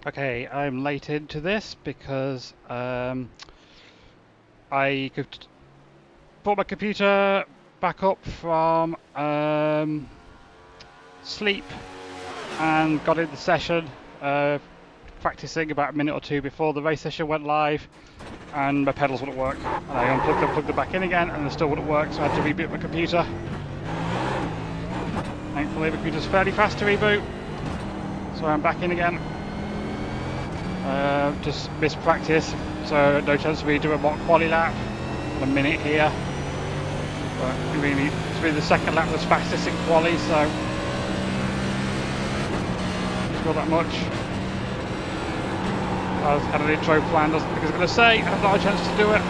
Okay, I'm late into this because I brought my computer back up from sleep and got into the session, practicing about a minute or two before the race session went live, and my pedals wouldn't work. And I unplugged them, plugged them back in again, and they still wouldn't work, so I had to reboot my computer. Thankfully, the computer's fairly fast to reboot, so I'm back in again. Just missed practice, so no chance of me doing a mock quali lap on a minute here. But really, it's really the second lap that's fastest in quali, so it's not that much. I had an intro planned, I was going to say, I have not a chance to do it.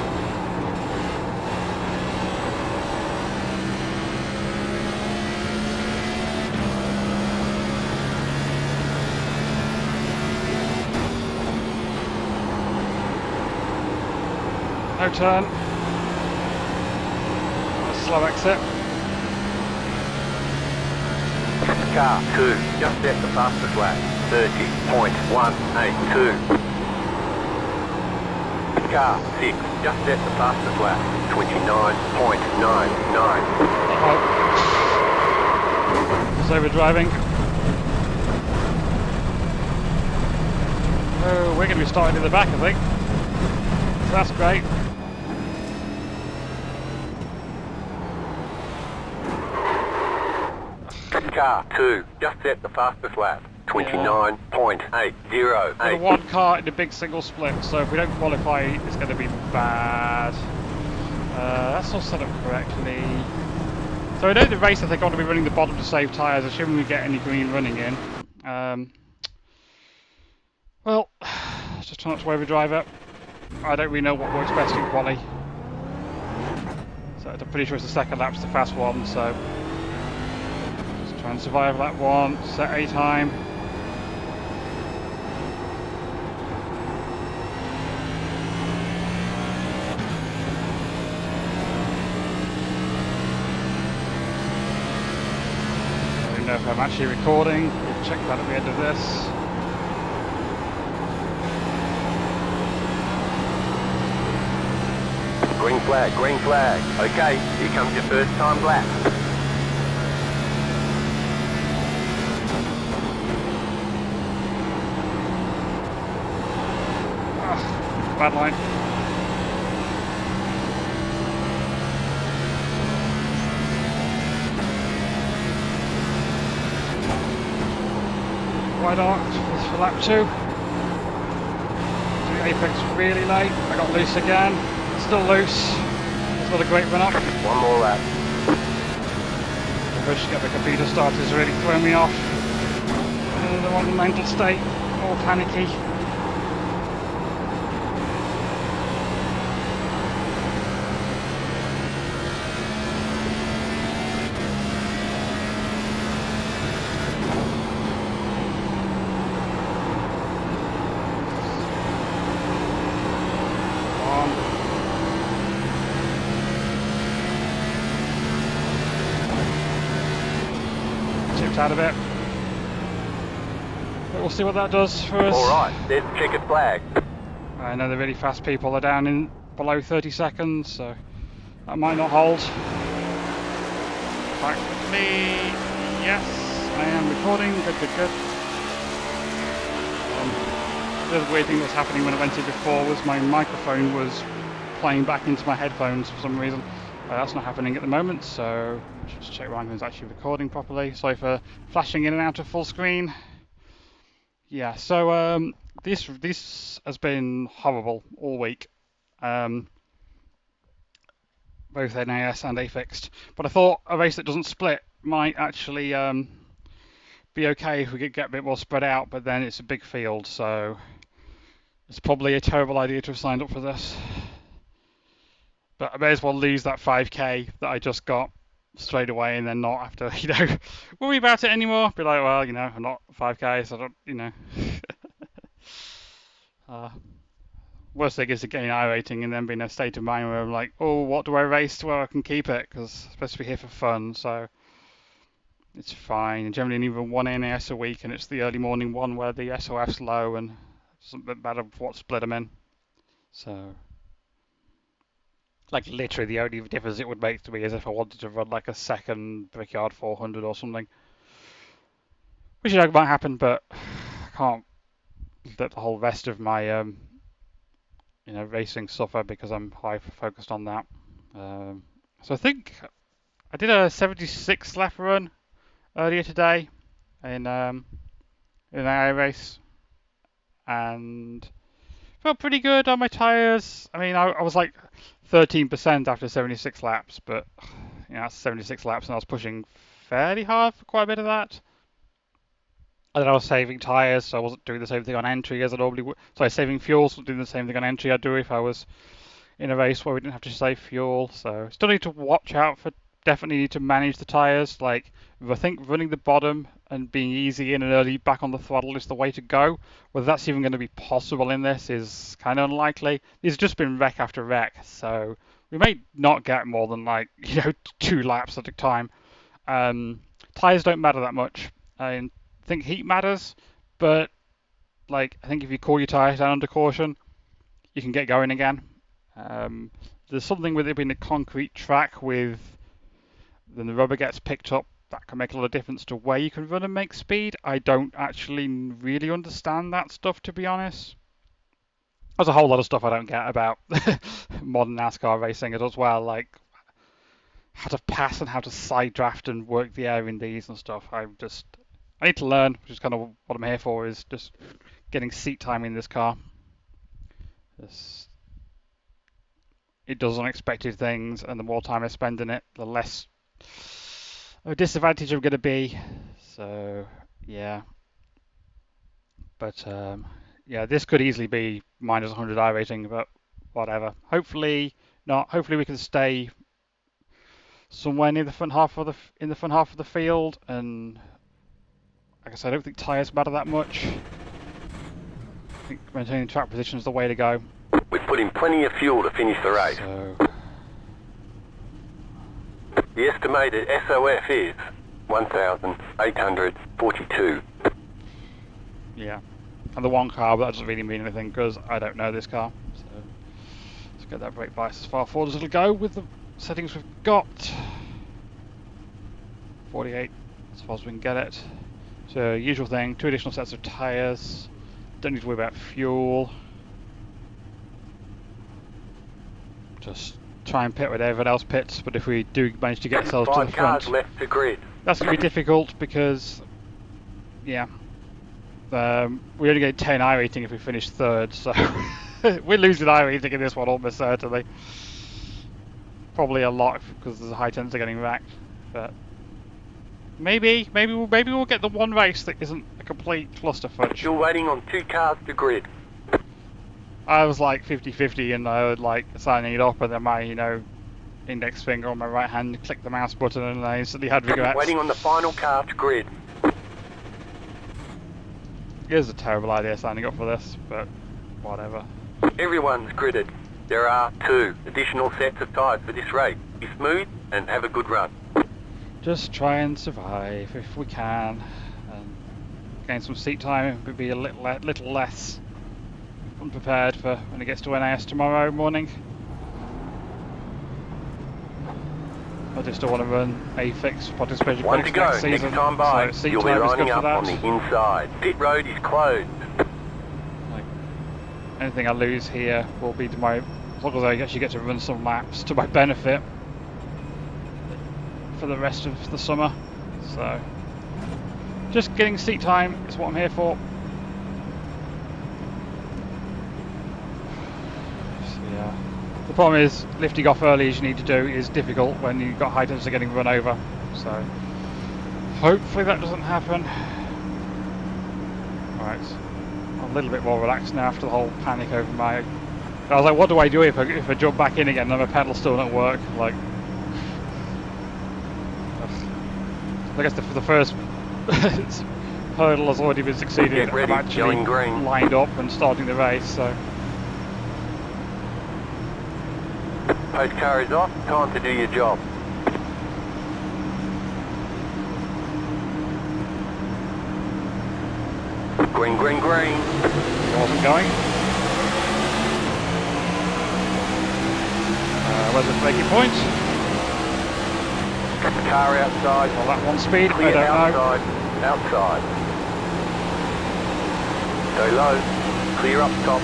No turn. A slow exit. Car 2, just at the fastest lap, 30.182. Car 6, just at the fastest lap, 29.99. Just overdriving. Oh, we're going to be starting in the back, I think. So that's great. Car 2, just at the fastest lap, 29.808. We're one car in a big single split, so if we don't qualify, it's going to be bad. That's all set up correctly. So I know the race, I think I want to be running the bottom to save tyres, assuming we get any green running in. Well, just try not to overdrive it. I don't really know what works best in quali. So I'm pretty sure it's the second lap's the fast one, so just try and survive that one, set A time. I don't know if I'm actually recording, we'll check that at the end of this. Green flag, green flag. Okay, here comes your first time lap. Bad line. Wide arc for lap 2. The apex really late. I got loose again. Still loose. It's not a great run up. One more lap. The rush to get the computer started has really thrown me off. I'm in the wrong mental state. All panicky. Out of it. But we'll see what that does for us. Alright, there's the checkered flag. I know the really fast people are down in below 30 seconds, so that might not hold. Back with me. Yes, I am recording. Good, good, good. The other weird thing that was happening when I went in before was my microphone was playing back into my headphones for some reason. That's not happening at the moment, so just check Ryan's actually recording properly. Sorry for flashing in and out of full screen. Yeah, so this has been horrible all week, both NAS and A Fixed. But I thought a race that doesn't split might actually be okay if we could get a bit more spread out. But then it's a big field, so it's probably a terrible idea to have signed up for this. But I may as well lose that 5k that I just got straight away and then not have to, worry about it anymore. Be like, well, I'm not 5k, so I don't, worst thing is getting iRacing and then being in a state of mind where I'm like, oh, what do I race to where I can keep it? Because I'm supposed to be here for fun, so it's fine. And generally, even one NAS a week, and it's the early morning one where the SOF's low, and it doesn't matter what split I'm in. So, like literally, the only difference it would make to me is if I wanted to run like a second Brickyard 400 or something, which might happen, but I can't let the whole rest of my racing suffer because I'm hyper focused on that. So I think I did a 76 lap run earlier today in iRace, and felt pretty good on my tyres. I mean, I was like 13% after 76 laps, but that's 76 laps, and I was pushing fairly hard for quite a bit of that. And then I was saving tyres, so I wasn't doing the same thing on entry as I normally would. So I was saving fuel, so I was doing the same thing on entry I'd do if I was in a race where we didn't have to save fuel. So still need to watch out for, definitely need to manage the tyres. Like, I think running the bottom and being easy in and early back on the throttle is the way to go. Whether that's even going to be possible in this is kind of unlikely. It's just been wreck after wreck, so we may not get more than 2 laps at a time. Tyres don't matter that much. I think heat matters, but I think if you cool your tyres down under caution, you can get going again. There's something with it being a concrete track with then the rubber gets picked up that can make a lot of difference to where you can run and make speed. I don't actually really understand that stuff, to be honest. There's a whole lot of stuff I don't get about modern NASCAR racing as well, like how to pass and how to side draft and work the air in these and stuff. I need to learn, which is kind of what I'm here for, is just getting seat time in this car. It does unexpected things, and the more time I spend in it, the less of a disadvantage I'm going to be. So, yeah. But, yeah, this could easily be minus 100 iRating, but whatever. Hopefully not. Hopefully we can stay somewhere near the front half of the field, and like I said, I don't think tyres matter that much. I think maintaining track position is the way to go. We've put in plenty of fuel to finish the race. So, the estimated SOF is 1,842. yeah. And the one car, but that doesn't really mean anything because I don't know this car. So let's get that brake bias as far forward as it'll go with the settings we've got. 48 as far as we can get it. So usual thing, 2 additional sets of tyres. Don't need to worry about fuel. Just try and pit where everyone else pits, but if we do manage to get ourselves to the front, left to grid. That's going to be difficult because, yeah, we only get 10 iRating if we finish third, so we're losing iRating in this one almost certainly. Probably a lot because there's a high chance of getting wrecked, but maybe we'll get the one race that isn't a complete clusterfuck. You're waiting on 2 cars to grid. I was like 50-50 and I would like signing it off, and then my index finger on my right hand clicked the mouse button and I instantly had regrets. Waiting on the final car to grid. It was a terrible idea signing up for this, but whatever. Everyone's gridded. There are 2 additional sets of tyres for this race. Be smooth and have a good run. Just try and survive if we can, and gain some seat time. Would be a little less unprepared for when it gets to NAS tomorrow morning. I just don't want to run A Fixed participation One to go. next season. Next time by, so you'll be lining up on the inside. Pit road is closed. Like, anything I lose here will be to my, as long as I actually get to run some laps to my benefit for the rest of the summer. So just getting seat time is what I'm here for. So, yeah. The problem is lifting off early as you need to do is difficult when you've got high chances of getting run over. So hopefully that doesn't happen. Alright, I'm a little bit more relaxed now after the whole panic over my... I was like, what do I do if I jump back in again and my pedal still don't work? Like, I guess the first hurdle has already been succeeded. Get ready, I'm actually green. lined up and starting the race, so... Post car is off. Time to do your job. Green, green, green. It wasn't going. Where's the braking point? Car outside. Well, that one speed, Clear I don't outside. Outside. Go low. Clear up top.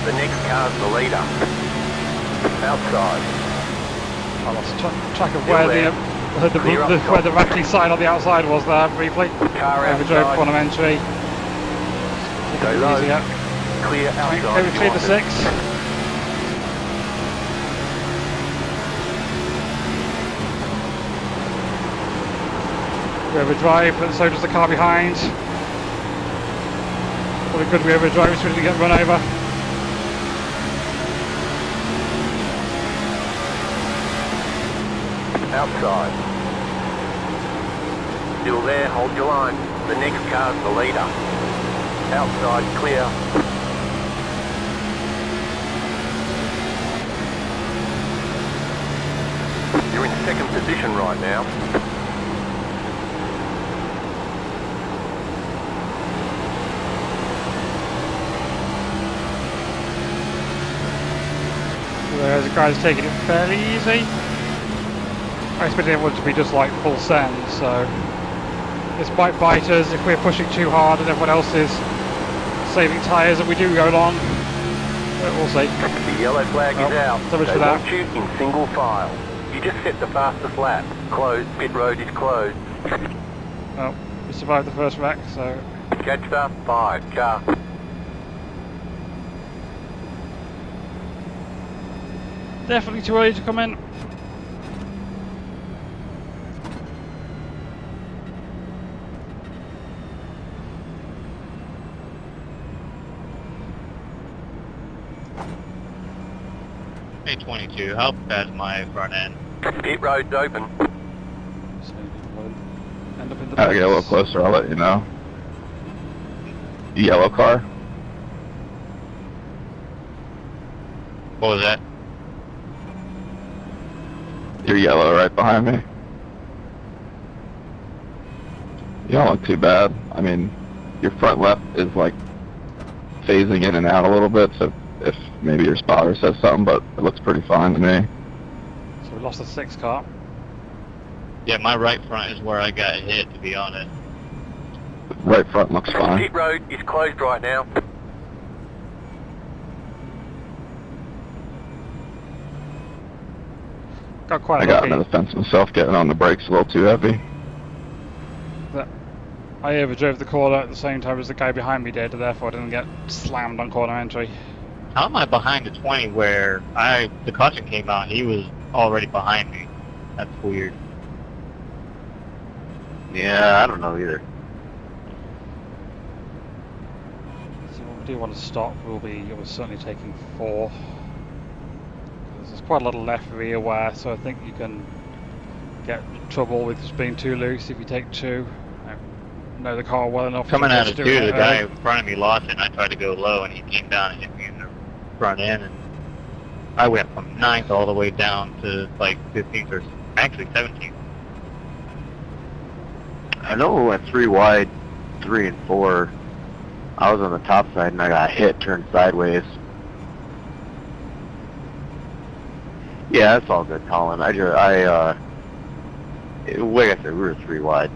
The next car's the leader. Outside. know. I lost track of Still where there. where the Rackley sign on the outside was there briefly. Car Overdrove outside. quantum entry. Go low. Easier. Clear outside. Clear the 6. We overdrive, but so does the car behind. Probably good we overdrive so we didn't get run over. Outside. Still there, hold your line. The next car's the leader. Outside, clear. You're in second position right now. Whereas the guy's taking it fairly easy. I expected everyone to be just like full send, so this might bite us if we're pushing too hard and everyone else is saving tyres and we do go long. But we'll see. The yellow flag is out. So much They for that. want you in single file. You just set the fastest lap. Closed. Pit road is closed. Well, we survived the first wreck, so Catch the 5 car. definitely too early to come in. Hey, 22, how bad is my front end? Pit road's open. So we'll end up in the I'll get a little box. closer, I'll let you know. Yellow car? What was that? You're yellow right behind me. You don't look too bad. I mean, your front left is like phasing in and out a little bit, so if maybe your spotter says something, but it looks pretty fine to me. So we lost the 6 car. Yeah, my right front is where I got hit, to be honest. Right front looks fine. Pit road is closed right now. Got quite I got lucky into the fence myself, getting on the brakes a little too heavy. that I overdrove the corner at the same time as the guy behind me did, and therefore I didn't get slammed on corner entry. How am I behind the 20 where the caution came out, he was already behind me? That's weird. Yeah, I don't know either. So if we do want to stop, we'll certainly taking 4. There's quite a lot of left rear wear, so I think you can get in trouble with just being too loose if you take 2. I know the car well enough. Coming out to of do 2, it the guy early. in front of me lost it, and I tried to go low, and he came down and hit me in the front end, and I went from 9th all the way down to like 15th or actually 17th. I know we went 3 wide, 3 and 4. I was on the top side and I got hit, turned sideways. Yeah, that's all good, Colin. Like I said, we were 3 wide.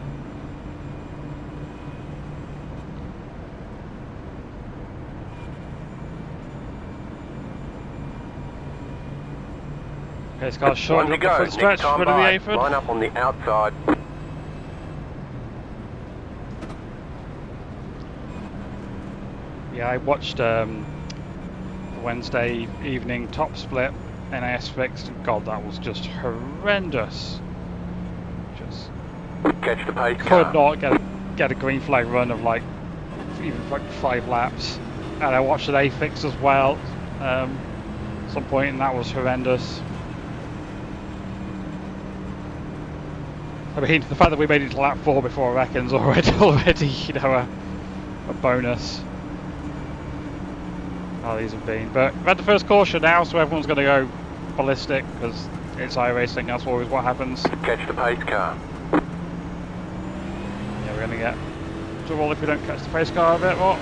Okay, this car's short One to up the go. front stretch, Next time front of the by. apron. Line up on the outside. Yeah, I watched the Wednesday evening top split NAS fixed, and God, that was just horrendous. Just Catch the pace could car. not get a green flag run of like even like 5 laps. And I watched an A fix as well at some point, and that was horrendous. I mean, the fact that we made it to lap 4 before I reckon's already you know, a bonus. Oh, these have been. But we've had the first caution now, so everyone's going to go ballistic because it's iRacing. That's always what happens. Catch the pace car. Yeah, we're going to get uncomfortable if we don't catch the pace car a bit more.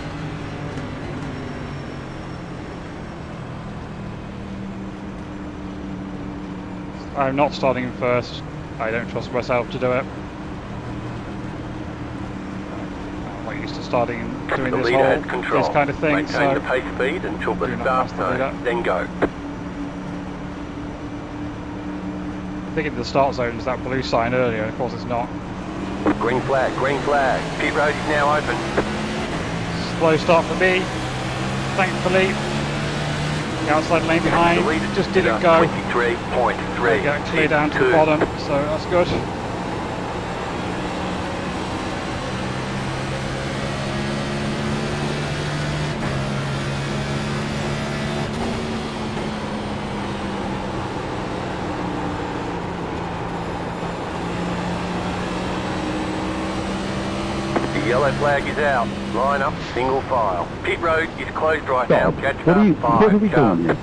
I'm not starting in first. I don't trust myself to do it. I'm not used to starting and doing The this leader has whole control. this kind of thing. Maintain So the pace speed until the do not start pass the leader. zone, then go. I think the start zone is that blue sign earlier, and of course it's not. Green flag, green flag. Pit road is now open. Slow start for me, thankfully. The outside lane behind The leader just didn't go. 23.3. They get clear down to the bottom, so that's good. The yellow flag is out. Line up, single file. Pit road is closed right now. Catch What are car 5 we cars. doing here?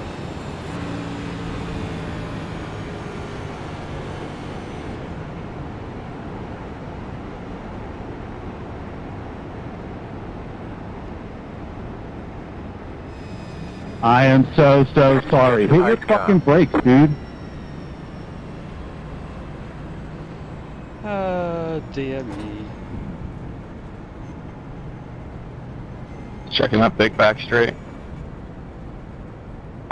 I am so sorry. Hit your fucking brakes, dude. Dear me. Checking that big back straight.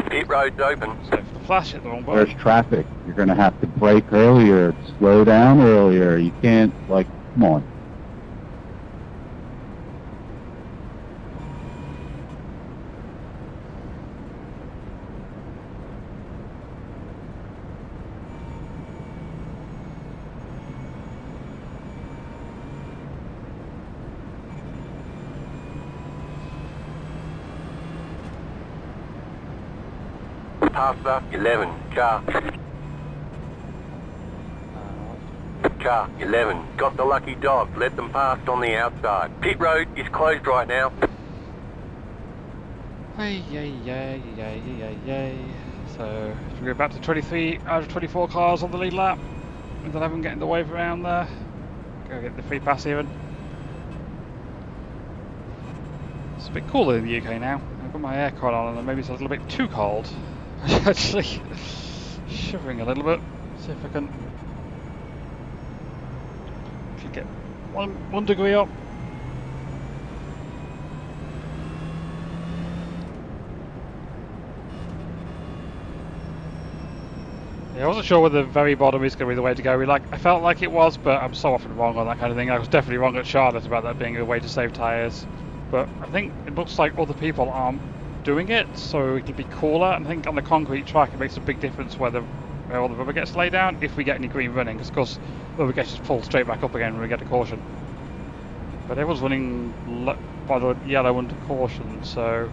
Pit road's open. So if the flash hit the wrong button. There's traffic. You're gonna have to brake earlier, slow down earlier. You can't, like, come on. Past the 11 car. Car 11. Got the lucky dog. Let them past on the outside. Pit road is closed right now. Yay, yay, yay, yay, yay, yay. So, we go back to 23 out of 24 cars on the lead lap. With 11 getting the wave around there. Go get the free pass even. It's a bit cooler in the UK now. I've got my aircon on and maybe it's a little bit too cold. Actually, shivering a little bit. See if I can get 1 degree up. Yeah, I wasn't sure whether the very bottom is going to be the way to go. I felt like it was, but I'm so often wrong on that kind of thing. I was definitely wrong at Charlotte about that being a way to save tyres. But I think it looks like other people aren't doing it, so it'll be cooler. And I think on the concrete track it makes a big difference where all the rubber gets laid down if we get any green running, because of course rubber gets just pulled straight back up again when we get a caution. But everyone's running by the yellow under caution, so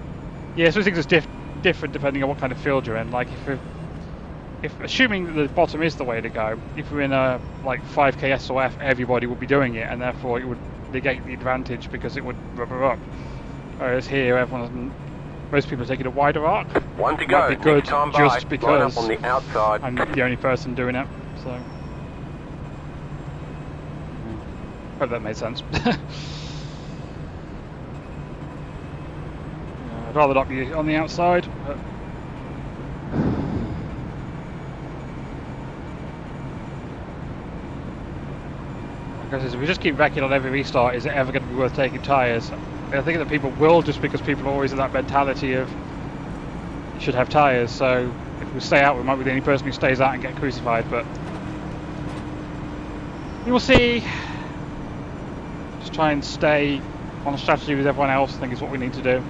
yeah, so things is different depending on what kind of field you're in. Like if assuming that the bottom is the way to go, if we're in a like 5k SOF, everybody would be doing it, and therefore it would negate the advantage because it would rubber up. Whereas here, most people are taking a wider arc. 1 to go. Might be good Next time just by. Line up because on the outside. I'm the only person doing it. So hope that made sense. Yeah, I'd rather not be on the outside. But because if we just keep wrecking on every restart, is it ever going to be worth taking tyres? I think that people will, just because people are always in that mentality of you should have tyres. So if we stay out, we might be the only person who stays out and get crucified. But we will see. Just try and stay on a strategy with everyone else, I think is what we need to do.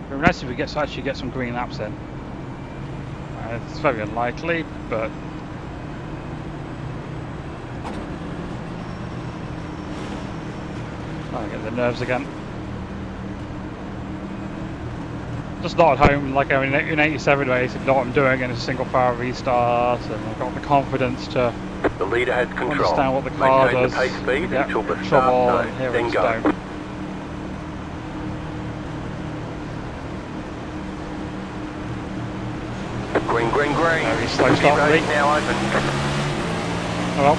It would be nice if we actually get some green laps in. It's very unlikely, but I get the nerves again. Just not at home like I'm in 87 racing, know what I'm doing in a single fire restart, and I've got the confidence to The leader has control. understand what the car Maintain does. the pace speed Yep, until the trouble, start and zone, here then it's go. down. Green, green, green. Very slow Pit start for road me. is now open. Oh well.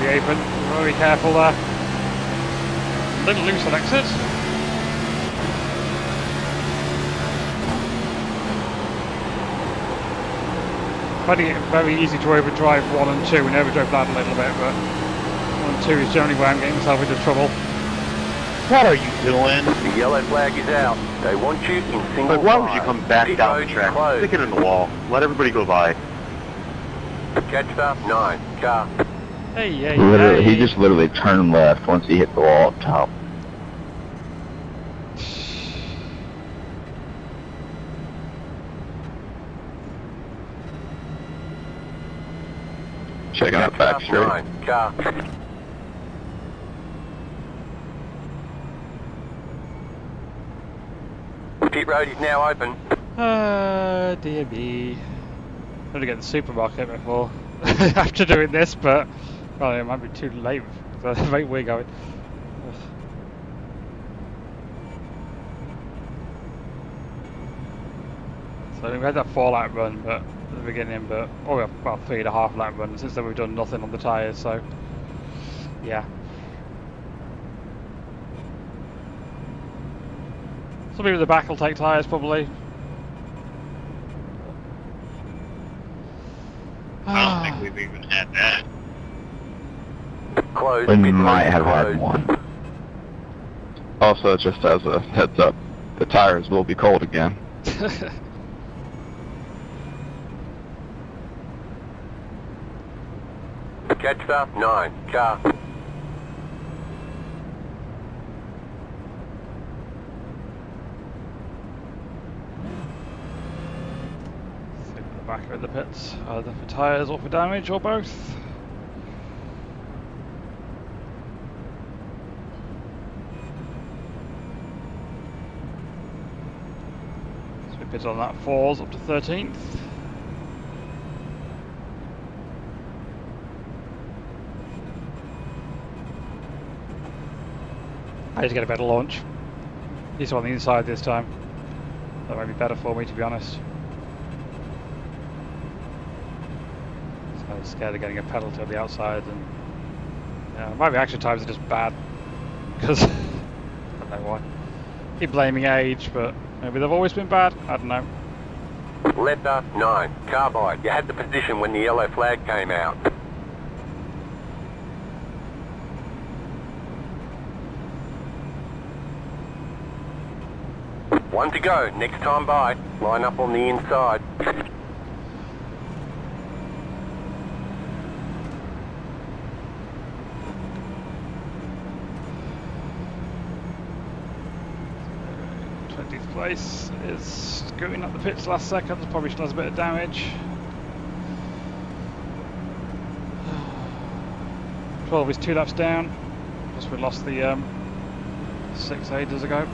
the apron. Very careful there. A little loose on exit. Finding it very easy to overdrive 1 and 2, and overdrive that a little bit, but 1 and 2 is generally where I'm getting myself into trouble. What are you doing? The yellow flag is out. They want you in single Like, why would file. you come back Pit down road the is track? closed. Stick it in the wall. Let everybody go by. Catch the 9 car. Hey, Literally, hey. he just literally turned left once he hit the wall up top. Checking out back Catch the straight. 9 car. Pit road is now open. Dear me. I'm going to get the supermarket before after doing this, but well, it might be too late with the rate we're going. Ugh. So we had that 4-lap run, but at the beginning, but well, 3.5-lap run. Since then we've done nothing on the tyres, so yeah. Some people at the back will take tyres probably. I don't think we've even had that. Closed. We Pit road might is have had closed. one. Also, just as a heads up, the tires will be cold again. Catch the 9 car. See the back of the pits, either for tyres or for damage or both. So we pit on that 4s up to 13th. I need to get a better launch. At least on the inside this time. That might be better for me, to be honest. So I was scared of getting a penalty on the outside, and yeah, maybe action times are just bad because I don't know why. Keep blaming age, but maybe they've always been bad. I don't know. Letter 9 carbide. You had the position when the yellow flag came out. One to go. Next time by, line up on the inside. So, 20th place is scooting up the pits last second. Probably still has a bit of damage. 12 is 2 laps down. Plus we lost the 6 aiders ago.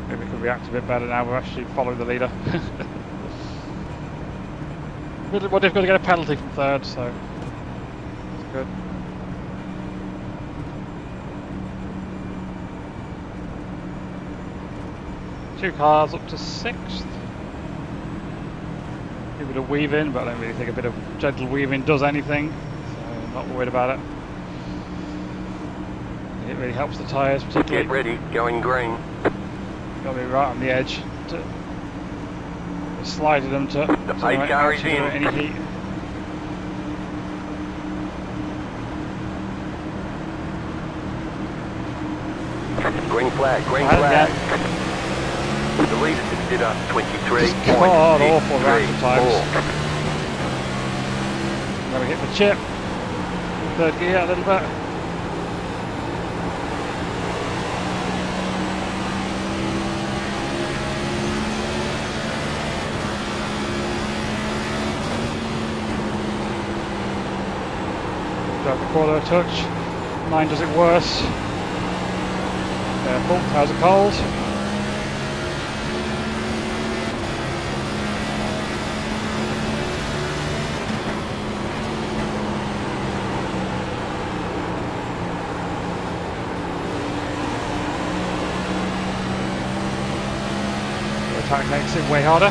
Maybe we can react a bit better now we're actually following the leader. More difficult to get a penalty from 3rd, so it's good. Two cars up to 6th. A bit of weaving, but I don't really think a bit of gentle weaving does anything, so I'm not worried about it. It really helps the tyres particularly. Get ready. Going green. Got me right on the edge to sliding them to The pace car is in. any heat. Green flag. Green Right flag. again. The leader consider 23. Just god awful reaction times. 4. Then we hit the chip. 3rd gear a little bit. Drive the corner a touch. Mine does it worse. Careful, tires are cold. impact exit way harder.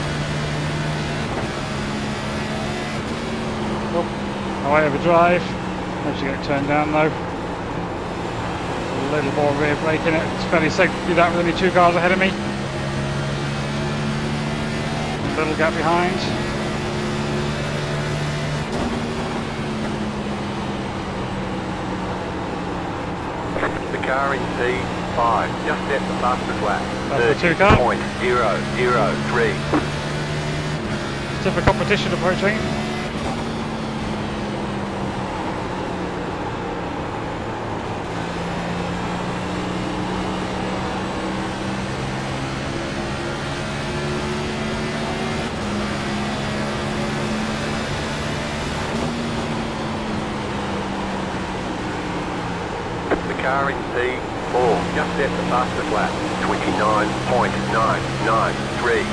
Oh, no overdrive. Actually get turned down though. A little more rear brake in it. It's fairly safe to do that with only 2 cars ahead of me. A little gap behind. The car in P5 just set the fastest lap. That's the 2 car. 30.003. Stiff competition approaching. The car in P4 just set the fastest lap. 29.993.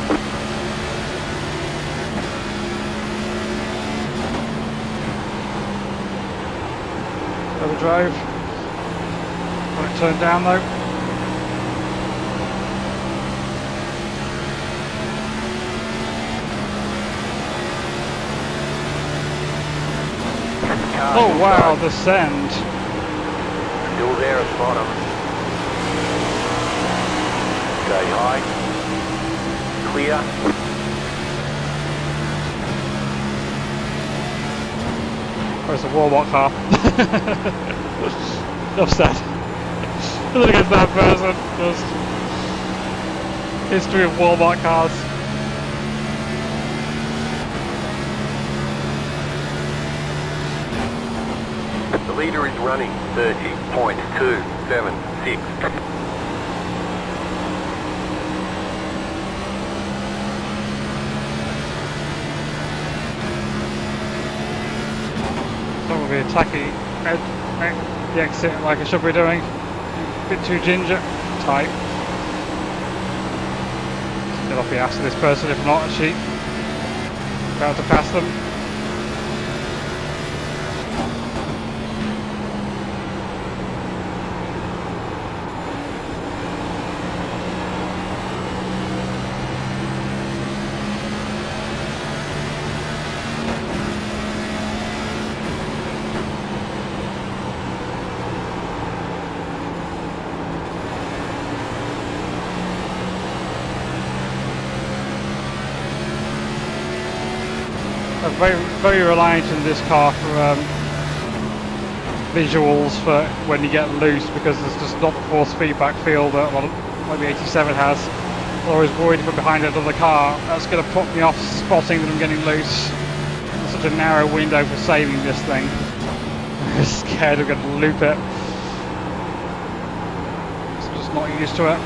Overdrive. Got it turned down though. Oh wow, the send. Still there at the bottom. Stay high. Clear. Where's the Warlock car? Enough said. Look at that person. Just history of Warlock cars. The leader is running 30.276. Don't want to be attacking the exit like I should be doing. A bit too ginger. Tight. Get off the ass of this person if not, she about to pass them. I'm very reliant on this car for visuals for when you get loose, because there's just not the force feedback feel that like the 87 has. I'm always worried if I'm behind another car, that's going to put me off spotting that I'm getting loose. It's such a narrow window for saving this thing. I'm scared I'm going to loop it. So I'm just not used to it.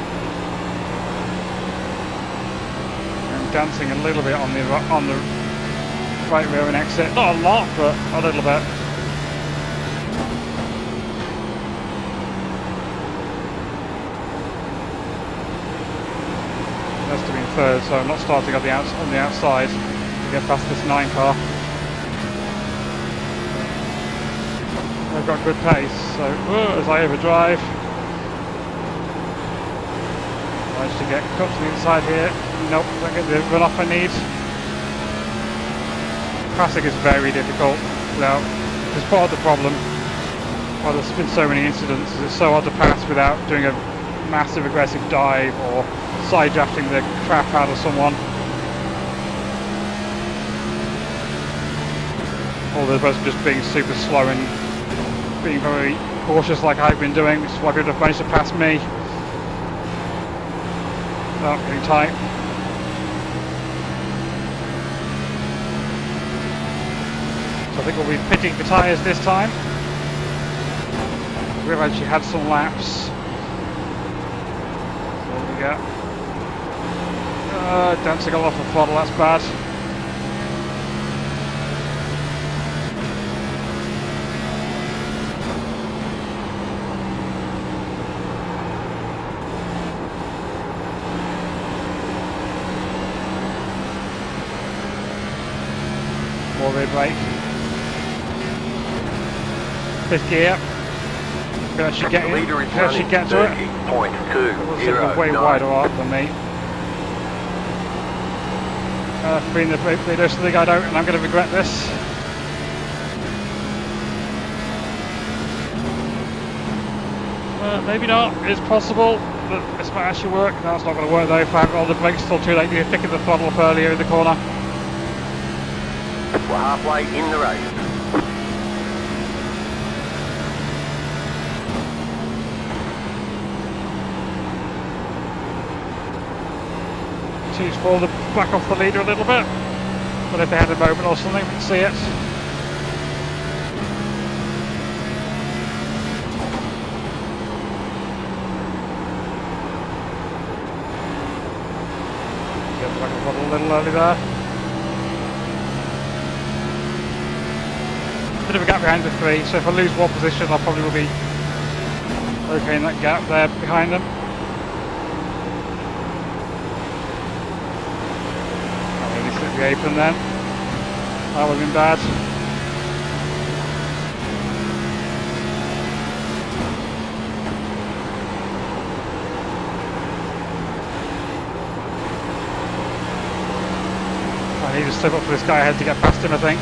I'm dancing a little bit on the right rear and exit. Not a lot, but a little bit. Has to be in third, so I'm not starting on the outside to get past this 9 car. I've got good pace, so as I overdrive, managed to get cut to the inside here. Nope, don't get the runoff I need. Passing is very difficult. Now, it's part of the problem. Why there's been so many incidents, it's so hard to pass without doing a massive aggressive dive or side drafting the crap out of someone. Or the person just being super slow and being very cautious like I've been doing, which is why people have managed to pass me. Oh, getting tight. So I think we'll be pitting for tyres this time. We've actually had some laps. So what we got? Dancing all off the throttle, that's bad. More rear brake. 5th gear. Can actually get in. Can actually get to it. It looks like a way wider arc than me. being the leader, so I think I don't, and I'm going to regret this. Maybe not. It's possible that this might actually work. No, it's not going to work though. If I haven't rolled the brakes, still too late. You're picking the throttle up earlier in the corner. We're halfway in the race. She's fallen back off the leader a little bit, but if they had a moment or something, we can see it. Get the back of the throttle a little early there. Bit of a gap behind the 3, so if I lose one position, I probably will be okay in that gap there behind them. The apron then. That would have been bad. I need to step up for this guy ahead to get past him, I think.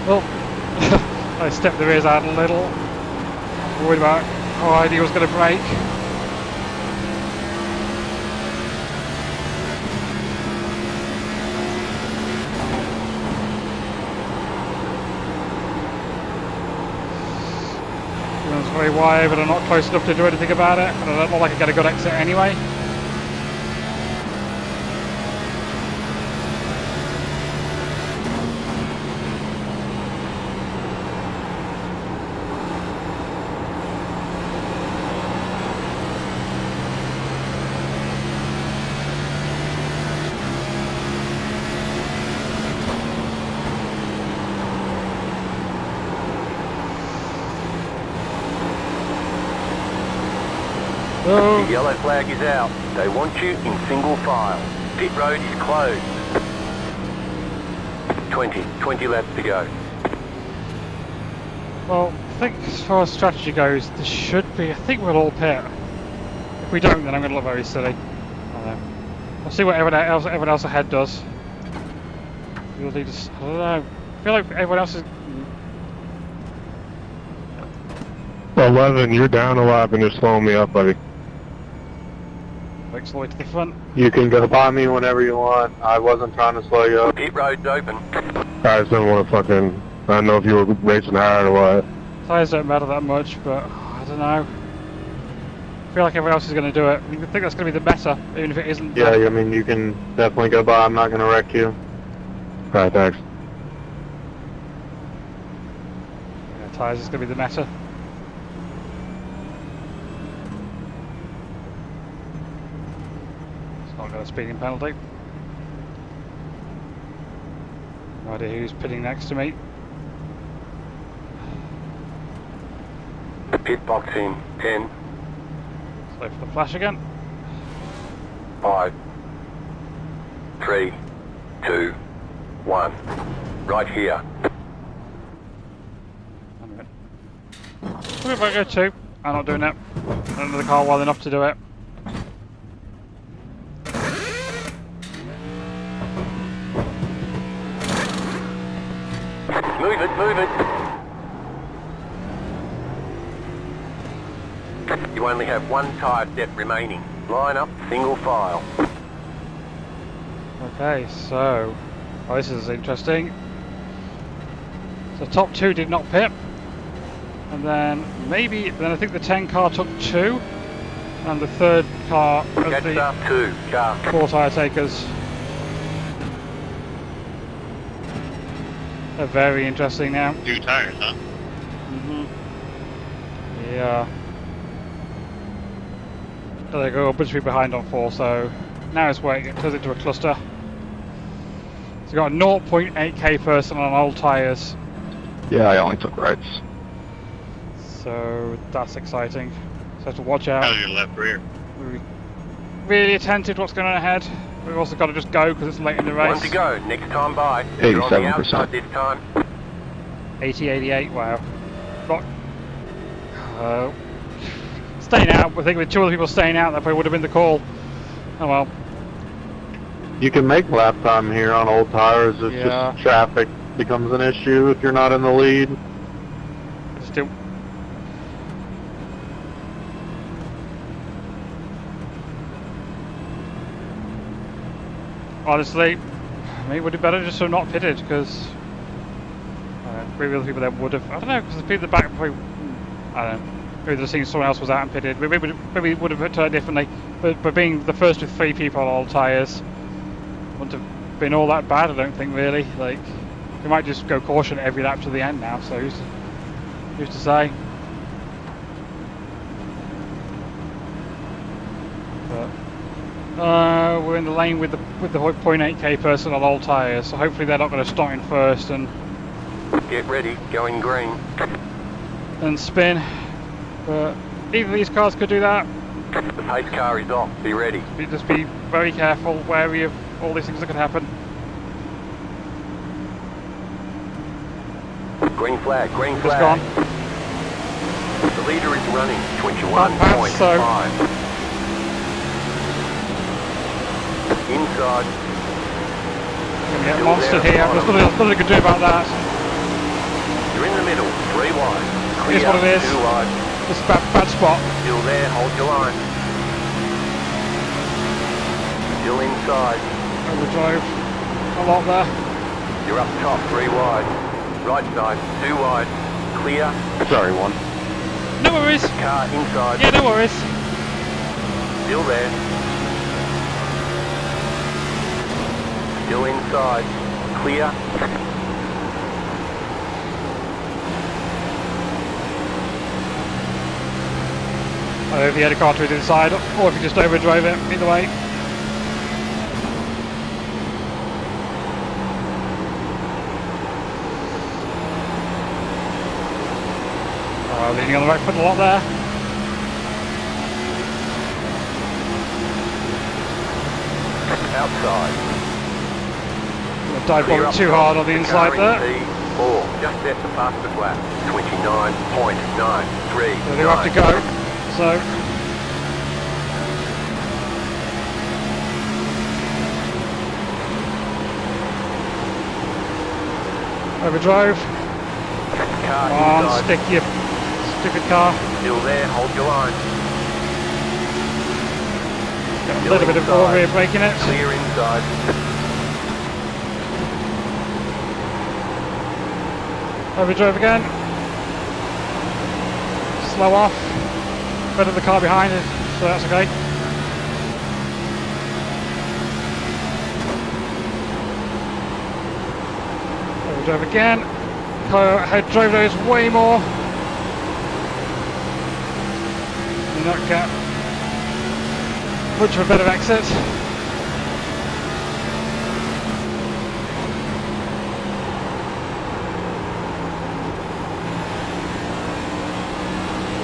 Oh, I stepped the rears out a little. Worried about how I was going to brake. It was very wide, but I'm not close enough to do anything about it. And I don't look like I get a good exit anyway. The yellow flag is out. They want you in single file. Pit road is closed. 20 laps to go. Well, I think as far as strategy goes, there should be. I think we'll all pit. If we don't, then I'm going to look very silly. I don't know. I'll see what everyone else ahead does. We'll need to, I don't know. I feel like everyone else is. 11, you're down a lap and you're slowing me up, buddy. Brakes all the way to the front. You can go by me whenever you want. I wasn't trying to slow you up. Pit road's open. I just didn't want to fucking... I don't know if you were racing hard or what. Tyres don't matter that much, but I don't know. I feel like everyone else is going to do it. I think that's going to be the better, even if it isn't. Yeah, I mean, you can definitely go by. I'm not going to wreck you. Alright, thanks. Yeah, tyres is going to be the meta. It's not got a speeding penalty. No idea who's pitting next to me. Pit box in 10, So for the flash again. 5, 3, 2, 1. Right here. What if I go 2? I'm not doing it. I don't know the car well enough to do it. Move it, move it. You only have one tyre depth remaining. Line up, single file. Okay, so this is interesting. So top 2 did not pit, and then I think the 10 car took 2, and the third car of Catch the up 2, car. 4 tyre takers. They're very interesting now. 2 tires, huh? Yeah. There they go, Bridgeby behind on 4, so now it's waiting, it turns into a cluster. So we've got a 0.8k person on old tyres. Yeah, I only took rights. So that's exciting. So have to watch out. How's your left rear? We're really attentive to what's going on ahead. We've also got to just go because it's late in the race. One to go, next time by. You're on the 87%. outside this time. 80, 88, wow. Not, staying out. I think with 2 other people staying out, that probably would have been the call. Oh well. You can make lap time here on old tires. It's Yeah. just traffic becomes an issue if you're not in the lead. Still. Honestly, maybe it would be better just to have not pitted, because maybe other people that would have. I don't know, because the people at the back probably. I don't know. Maybe they've seen someone else was out and pitted. Maybe it would have turned differently. But being the first with 3 people on all tyres wouldn't have been all that bad, I don't think, really. Like, we might just go caution every lap to the end now, so who's to say? But we're in the lane with the 0.8k person on all tyres, so hopefully they're not going to start in first and Get ready, going green. spin. But either of these cars could do that. The pace car is off, be ready. Just be very careful, wary of all these things that could happen. Green flag, green Just flag. gone. The leader is running Can't pass, so 21.5. Inside. gonna get monstered here. There's nothing I can do about that. You're in the middle, 3 wide. Clear, Here's what it is. 2 wide. This is a bad spot. Still there, hold your line. Still inside. Overdrive a lot there. You're up top, 3 wide. Right side, 2 wide. Clear. Sorry, 1. No worries. Car inside. Yeah, no worries. Still there. Still inside. Clear. I don't know if he had a car to his inside or if he just overdrove it. Either way. Leaning on the right foot a lot there. Outside. Dive bomb too hard on the inside there. P4. Just set the fastest lap. 29.939. So they have to go. So overdrive. Car Come on, inside. stick your stupid car. Still there, hold your line. Got a little bit of ball rear braking it. Clear inside. Overdrive again. Slow off. Better the car behind it, so that's okay. Overdrive again. Head drove those way more. Do not get much of a better exit.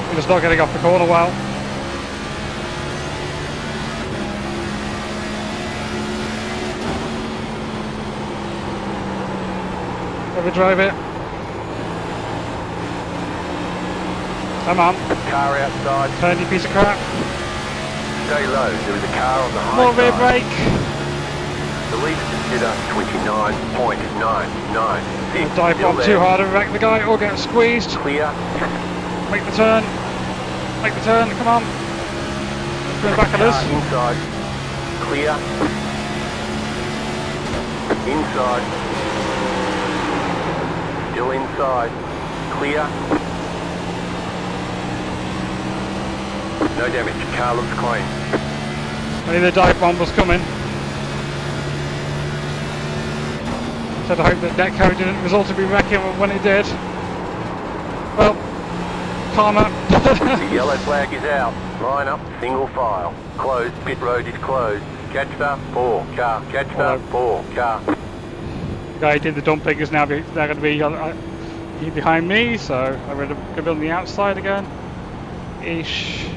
We're just not getting off the corner well. Overdrive it. Come on. Car outside. Turn, you piece of crap. Stay low. There is a car on the high More rear side. brake. The lead consider 29.996. Dive bomb too hard and wreck the guy or get squeezed. Clear. Make the turn. Make the turn. Come on. Going back at Car us. inside. Clear. Inside. Still inside. Clear. No damage. Car looks clean. I knew the dive bomb was coming. Said I hope that deck carry didn't result in me wrecking when it did. Well, karma. The yellow flag is out. Line up, single file. Closed. Pit road is closed. Catch the 4 car. Catch the 4 car. The guy who did the dumping is now they're going to be behind me, so I'm going to be on the outside again. Ish.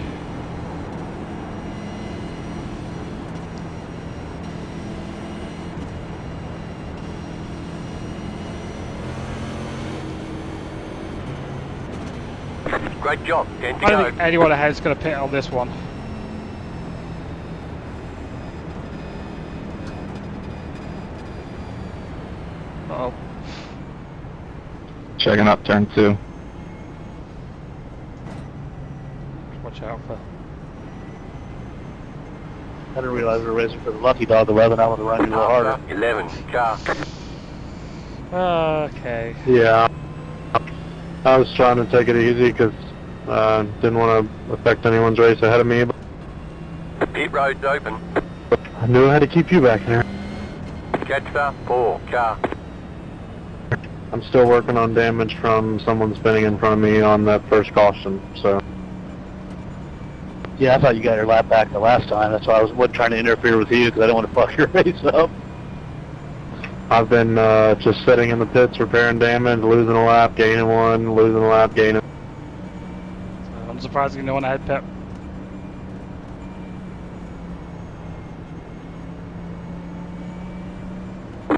Great job. 10 to I don't go. think anyone ahead's going to pit on this one. Uh-oh. Checking up turn 2. Watch out for... I didn't realize we were racing for the Lucky Dog 11. I want to run you a little harder. 11, car. Okay. Yeah. I was trying to take it easy because didn't want to affect anyone's race ahead of me. But The pit road's open. I knew I had to keep you back here. Catch the 4, car. I'm still working on damage from someone spinning in front of me on that first caution, so. Yeah, I thought you got your lap back the last time. That's why I wasn't trying to interfere with you because I don't want to fuck your race up. I've been just sitting in the pits, repairing damage, losing a lap, gaining one, losing a lap, gaining. Unsurprisingly, no one ahead, Pep.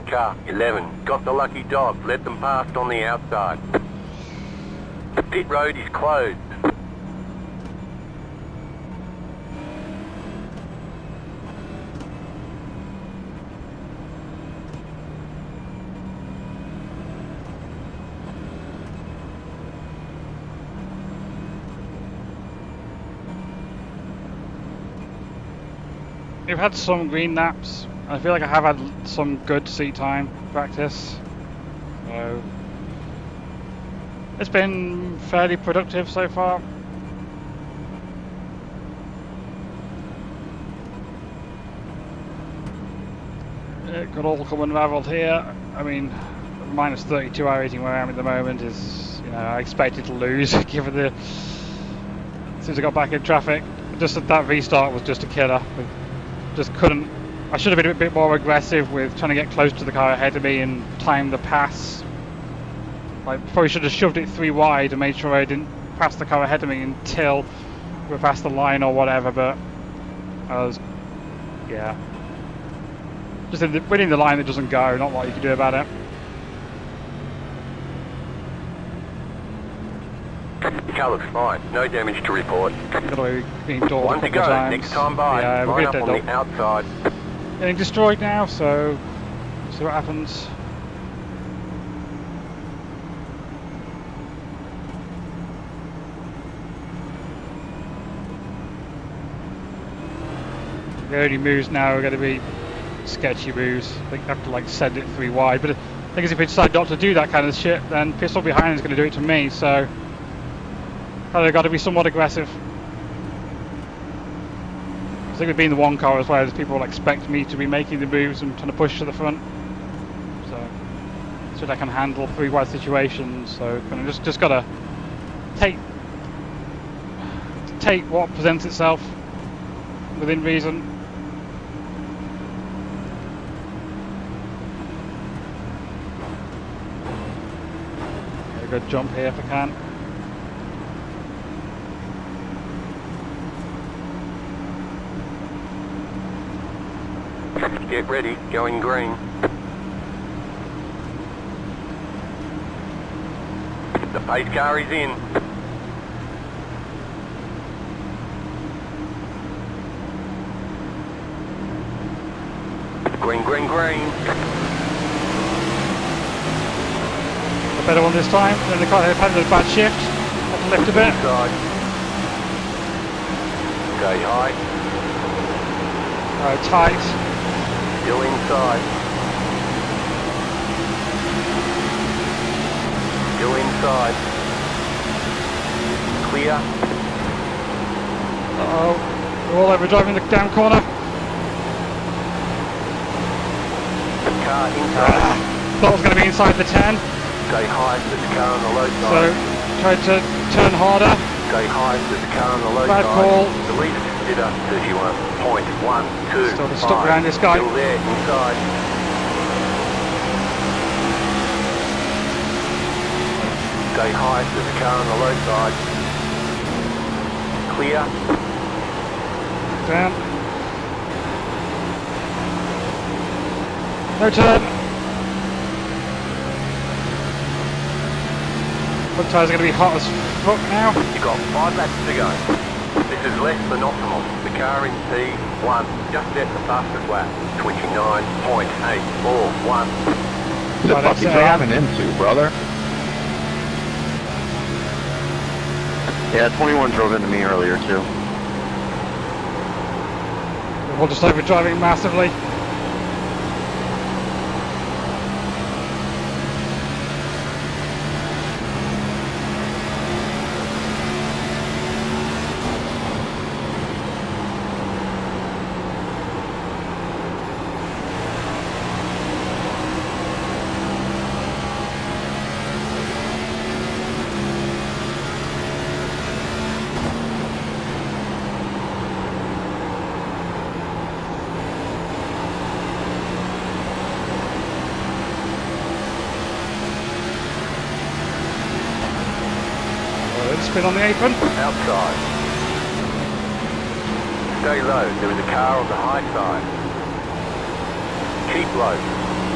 Car 11, got the lucky dog, let them past on the outside. The pit road is closed. We've had some green laps. I feel like I have had some good seat time practice. So it's been fairly productive so far. It could all come unravelled here. I mean, minus 32 iRacing where I am at the moment is, you know, I expected to lose given the since I got back in traffic. Just that restart was just a killer. Just couldn't. I should have been a bit more aggressive with trying to get close to the car ahead of me and time the pass. Like, probably should have shoved it 3 wide and made sure I didn't pass the car ahead of me until we were past the line or whatever. But I was, yeah, just winning the line that doesn't go. Not what you can do about it. The car looks fine, no damage to report. Got away being dawdled One a to couple of go, times. next time by. Yeah, we're Line good up on the outside. Getting destroyed now, so see what happens. The only moves now are going to be sketchy moves. I think I have to like send it 3 wide, but the thing is if we decide not to do that kind of shit, then pistol behind is going to do it to me, so I've got to be somewhat aggressive. I think with being the one car as well, as people will expect me to be making the moves and trying to push to the front. So I can handle 3 wide situations. So kind of just gotta take what presents itself within reason. Get a good jump here if I can. Get ready, going green. The pace car is in. Green, green, green. A better one this time. Then the car had a bad shift. Had to lift a bit. Inside. Stay high. Tight. Still inside. Still inside. Clear. Uh-oh. We're all over driving the damn corner. Car inside. Thought I was going to be inside the 10. Stay high, there's a car on the low So, side. tried to turn harder. Stay high, there's a car on the low Bad side. call. The lead consider 31.12. Still to stop behind this guy. Still there, inside. Stay high, there's a car on the low side. Clear. Down. No turn. Front tyres are going to be hot as book now. You've got 5 laps to go. This is less than optimal. The car in P1 just set the fastest lap. 29.841. Who the Right, fuck you that's, driving into, brother? Yeah, 21 drove into me earlier too. We're just overdriving massively. Spin on the apron. Outside. Stay low. There is a car on the high side. Keep low.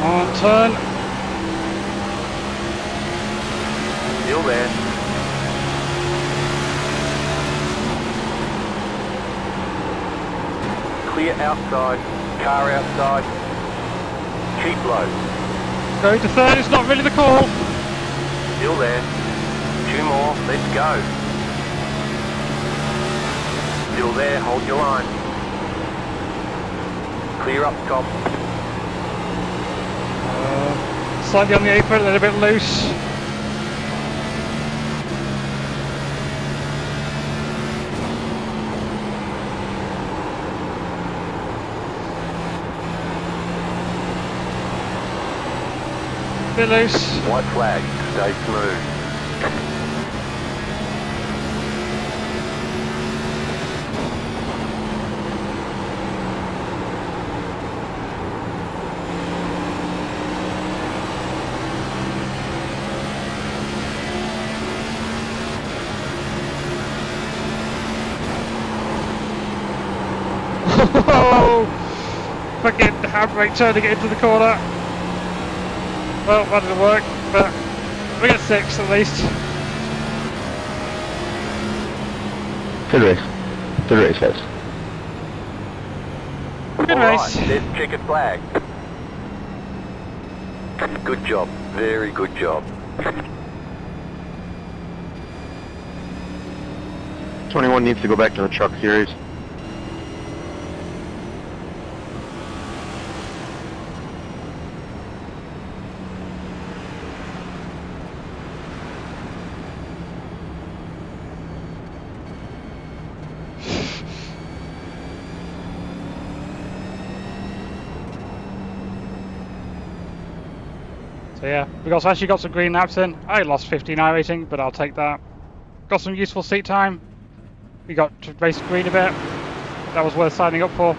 On turn. Still there. Clear outside. Car outside. Keep low. Going to third, it's not really the call. Still there. 2 more. Let's go. Still there. Hold your line. Clear up top. Slightly on the apron, a little bit loose. Bit loose. White flag. Stay smooth. Oh! Fucking handbrake turning it into the corner. Well, that didn't work, but we got 6 at least. Good race. Good race, guys. Good race. Right, there's checkered flag. Good job. Very good job. 21 needs to go back to the truck series. So yeah, we actually got some green laps in. I lost 15 iRacing, but I'll take that. Got some useful seat time. We got to race green a bit. That was worth signing up for.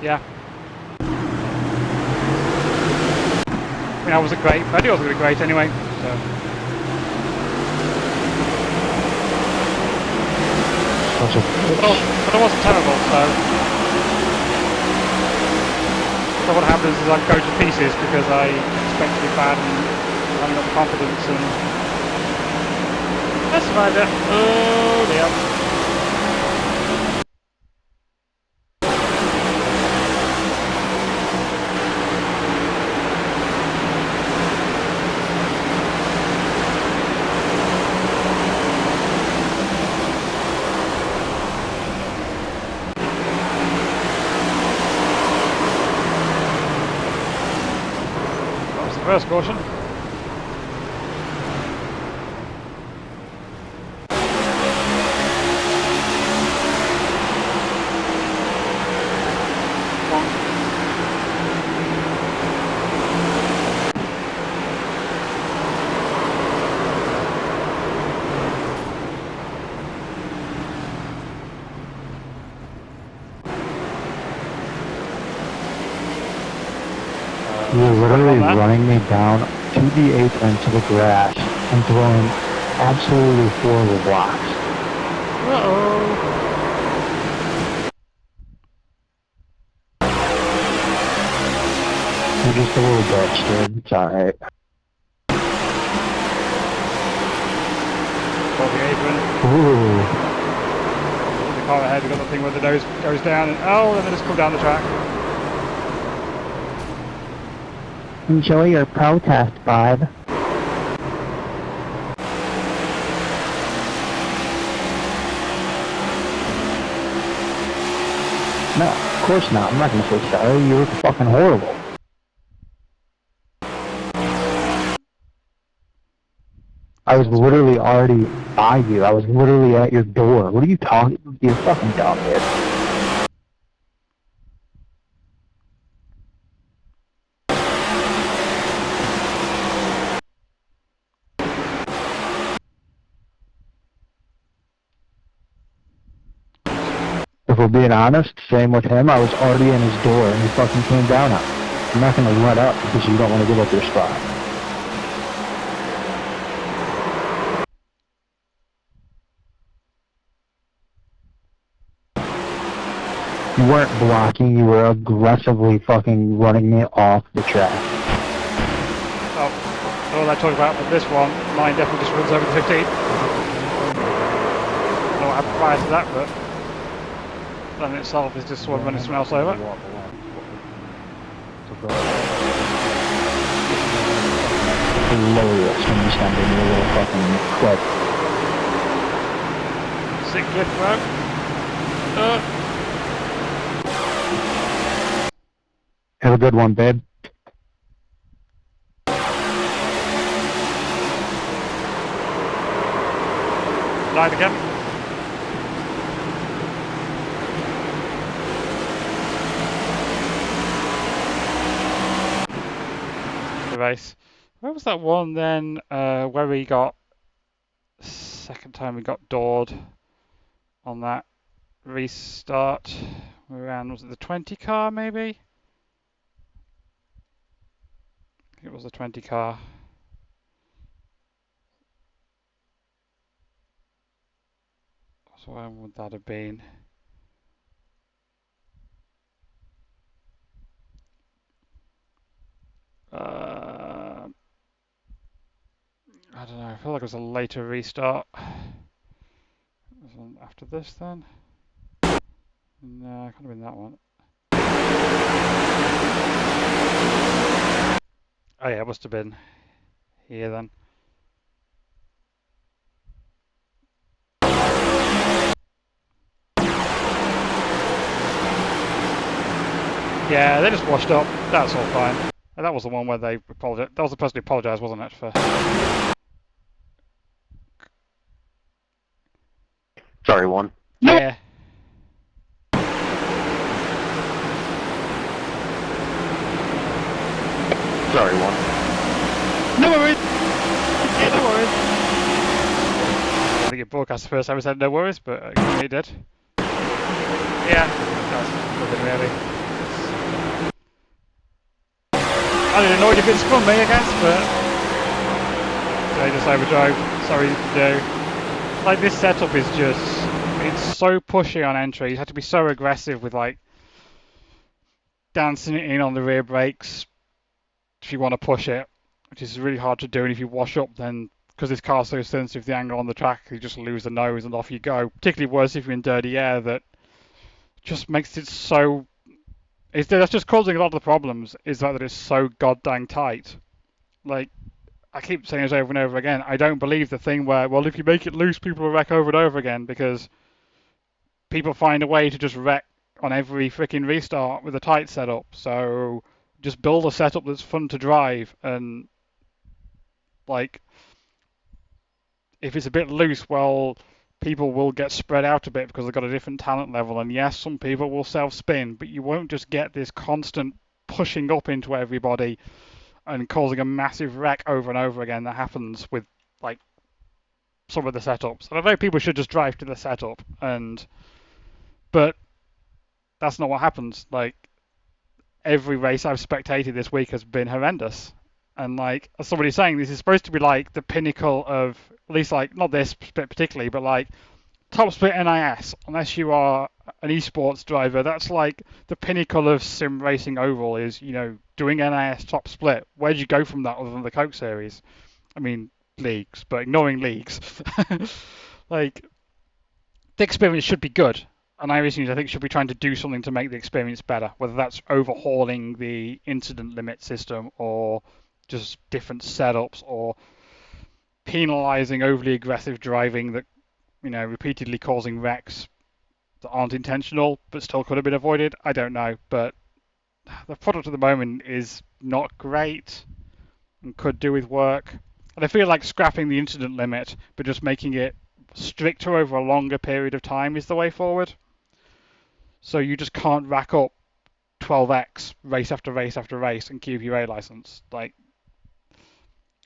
Yeah. I mean, I wasn't great, but I knew I was going to be great anyway. So. But I wasn't terrible, so what happens is I go to pieces because I expect to be bad and I haven't got the confidence, and I survived it. Oh dear. That was the first caution. You're literally on that. running me down to the apron to the grass and throwing absolutely horrible blocks. Uh-oh. You're just a little bitch, dude. It's alright. before the apron. Ooh. The car ahead, we've got the thing where the nose goes down, and oh, then they just come down the track. Enjoy your protest, bud. No, of course not. I'm not gonna say sorry. You were fucking horrible. I was literally already by you. I was literally at your door. What are you talking? You're fucking dumb, dude. If we're being honest, same with him. I was already in his door and he fucking came down on me. I'm not gonna let up because you don't want to give up your spot. You weren't blocking, you were aggressively fucking running me off the track. Oh, all I talk about, but this one, mine definitely just runs over the 15. I don't know what happened prior to that, but that in itself is just one running someone else over. Hilarious when you stand in your little fucking clip. Sick clip, bro. Have a good one, babe. Live again. The race. Where was that one then where we got second time we got doored on that restart? We ran, was it the 20 car maybe? I think it was the 20 car. So when would that have been? I don't know, I feel like it was a later restart. Was it after this then? No, it could have been that one. Oh yeah, it must have been here then. Yeah, they just washed up. That's all fine. And that was the one where they apologized. That was the person who apologized, wasn't it? For Sorry, one. yeah. Sorry, one. No worries. Yeah, no worries. I think it broadcast the first time I said no worries, but it did. Yeah, that's nothing really. I didn't know if it's from me, I guess, but they just overdrove. Sorry to do. Like this setup is just, it's so pushy on entry. You have to be so aggressive with like dancing it in on the rear brakes if you want to push it, which is really hard to do. And if you wash up, then because this car's so sensitive to the angle on the track, you just lose the nose and off you go. Particularly worse if you're in dirty air. That just makes it so. That's just causing a lot of the problems. Is that it's so goddamn tight. Like I keep saying this over and over again. I don't believe the thing where, well, if you make it loose, people will wreck over and over again, because people find a way to just wreck on every freaking restart with a tight setup. So just build a setup that's fun to drive, and like if it's a bit loose, well, people will get spread out a bit because they've got a different talent level. And yes, some people will self-spin, but you won't just get this constant pushing up into everybody and causing a massive wreck over and over again that happens with like some of the setups. And I know people should just drive to the setup, but that's not what happens. Like every race I've spectated this week has been horrendous. And like as somebody's saying, this is supposed to be like the pinnacle of, at least like not this split particularly, but like top split NIS. Unless you are an esports driver, that's like the pinnacle of sim racing overall, is, you know, doing NIS top split. Where'd you go from that other than the Coke series? I mean, leagues, but ignoring leagues, like the experience should be good. And iRacing, I think, should be trying to do something to make the experience better, whether that's overhauling the incident limit system or just different setups or penalising overly aggressive driving that, repeatedly causing wrecks that aren't intentional but still could have been avoided. I don't know, but the product at the moment is not great and could do with work. And I feel like scrapping the incident limit but just making it stricter over a longer period of time is the way forward. So you just can't rack up 12x race after race after race and keep your A license. Like,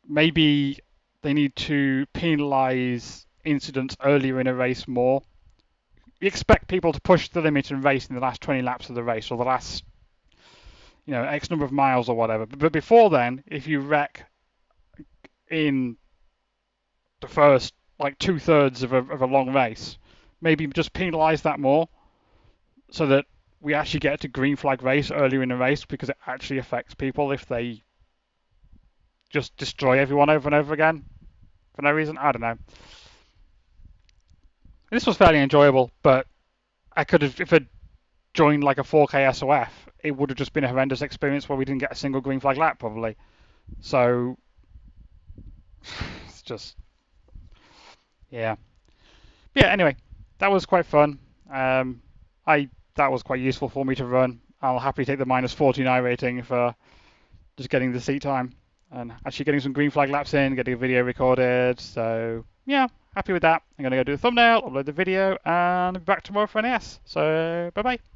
maybe they need to penalise incidents earlier in a race more. You expect people to push the limit and race in the last 20 laps of the race or the last, X number of miles or whatever. But before then, if you wreck in the first, like, 2/3 of a long race, maybe just penalise that more so that we actually get to green flag race earlier in the race, because it actually affects people if they just destroy everyone over and over again for no reason. I don't know. This was fairly enjoyable, but I could have, if I'd joined like a 4K SOF, it would have just been a horrendous experience where we didn't get a single green flag lap probably. So it's just, yeah. Yeah, anyway, that was quite fun. That was quite useful for me to run. I'll happily take the -49 rating for just getting the seat time and actually getting some green flag laps in, getting a video recorded. So yeah, happy with that. I'm going to go do the thumbnail, upload the video, and be back tomorrow for NAS. So bye bye.